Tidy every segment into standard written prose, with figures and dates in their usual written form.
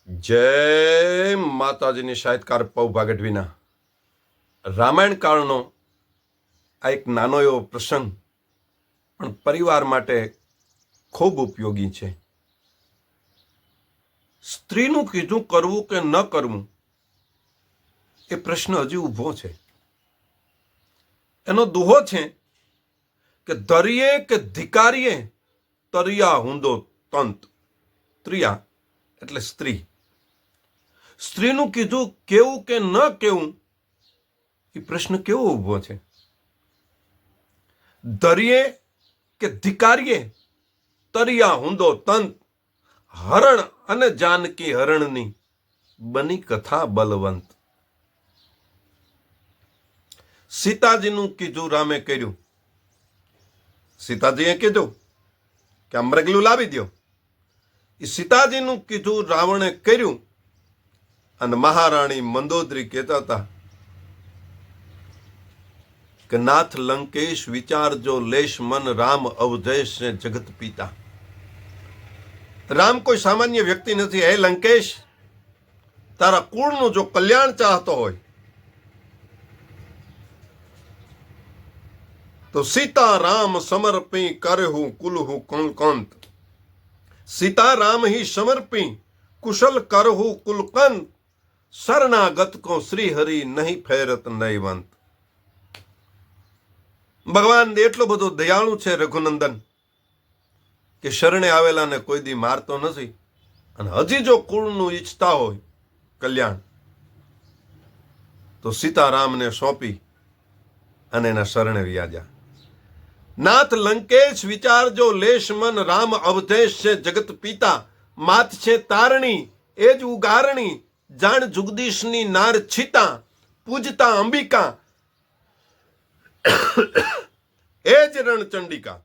જય માતાજીની સાહિત્યકાર પૌભા ગઢવીના રામાયણ કાળનો આ એક નાનો એવો પ્રસંગ પણ પરિવાર માટે ખૂબ ઉપયોગી છે. સ્ત્રીનું કીધું કરવું કે ન કરવું એ પ્રશ્ન હજી ઊભો છે. એનો દુહો છે કે ધરીએ કે ધિકારીએ તરિયા હુંદો તંત. ત્રિયા એટલે સ્ત્રી. સ્ત્રીનું કીધું કેવું કે ન કેવું એ પ્રશ્ન કેવો ઊભો છે. ધરીએ કે ધિકારીએ તરિયા હુંદો તંત. હરણ અને જાનકી હરણની બની કથા બલવંત. સીતાજીનું કીધું રામે કર્યું. સીતાજીએ કીધું કે આ મૃગલું લાવી દો. એ સીતાજીનું કીધું રાવણે કર્યું. અને મહારાણી મંદોદરી કહેતા હતા કે નાથ લંકેશ વિચારજો લેશ મન રામ અવધેશ ને જગત પિતા. રામ કોઈ સામાન્ય વ્યક્તિ નથી. હે લંકેશ, તારા કુળનું જો કલ્યાણ ચાહતો હોય તો સીતા રામ સમર્પી કરહું કુલહુ કુલકંત. સીતા રામ ही समर्पी कुशल करहु कुलकंत. शरणागत को श्री हरि नहीं फेरत नयवंत. ભગવાન એટલો બધો દયાળુ છે રઘુનંદન કે શરણે આવેલાને કોઈ દી મારતો નથી. અને હજી જો કુળનું ઈચ્છતા હોય કલ્યાણ તો સીતારામને સોંપી અને એના શરણે વ્યાજા. નાથ લંકેશ વિચારજો લેશ મન રામ અવધેશ છે જગત પિતા. માત છે તારણી એ જ ઉગારણી. જાણ જુગદીશની નાર છીતા. પૂજતા અંબિકા એ જ રણચંડિકા.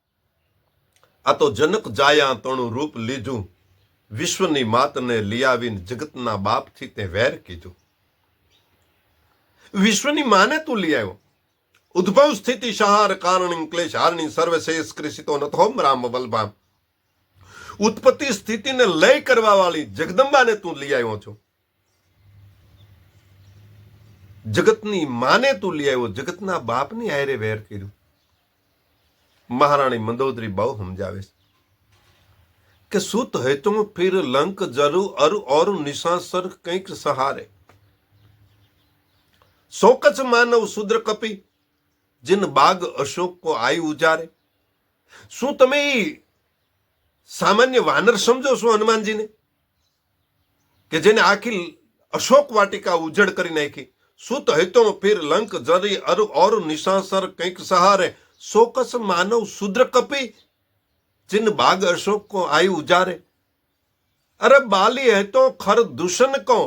આ તો જનક જાયા તણું રૂપ લીધું. વિશ્વની માતને લઈ આવીને જગતના બાપથી તે વેર કીધું. વિશ્વની માને તું લઈ આવ્યો. ઉદ્ભવ સ્થિતિ સહાર કારણી ક્લેશ હારણી સર્વશેષ કૃષિતો નથોમ રામ બલભામ. ઉત્પત્તિ સ્થિતિને લય કરવા વાળી જગદંબાને તું લઈ આવ્યો છો. જગતની માને તું લઈ આવ્યો. જગતના બાપની હારે વેર કર્યું. મહારાણી મંદોદરી બહુ સમજાવે છે કે સુત હેતુમ ફિર લંક જરુ અરુ और निशासर કંઈક સહારે. શોકચ માનવ શુદ્ર કપી जिन बाग अशोक को आई उजारे. શું તમે સામાન્ય વાનર સમજો છો હનુમાનજીને કે જેને આખી અશોક વાટિકા ઉજળ કરી નાખી? શું તો હેતો ફિર લંક જરી અરુ और निशासर કંઈક સહારે. શોકસ માનવ શુદ્ર કપી जिन बाग अशोक को आई उजारे. अरे बाली है तो खर दूषण को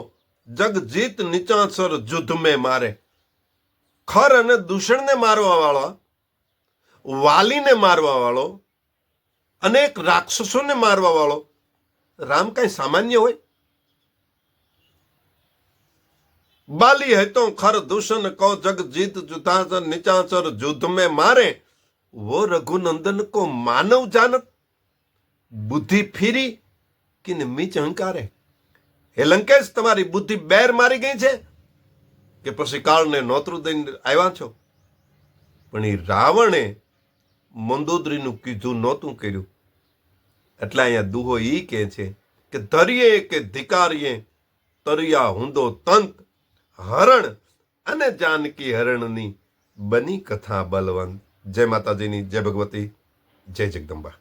जग जीत निचासर युद्ध में मारे. ખર અને દૂષણને મારવા વાળો, વાલીને મારવા વાળો, અનેક રાક્ષસોને મારવા વાળો રામ કઈ સામાન્ય હોય? બાલી હૈ તો ખર દૂષણ કો જગ જીત જુતાસર નિચાસર યુદ્ધ में मारे. वो रघुनंदन को मानव जानत बुद्धि फिरी कि મીચ અહંકારે. હે લંકેશ, તમારી બુદ્ધિ બેર મારી ગઈ છે કે પછી કાળને નોતરું દઈને આવ્યા છો? પણ એ રાવણે મંદોદરીનું કીધું નહોતું કર્યું. એટલે અહીંયા દુહો ઈ કહે છે કે ધરીએ કે ધિકારીએ તરિયા હુંદો તંત. હરણ અને જાનકી હરણની બની કથા બલવંત. જય માતાજીની, જય ભગવતી, જય જગદંબા.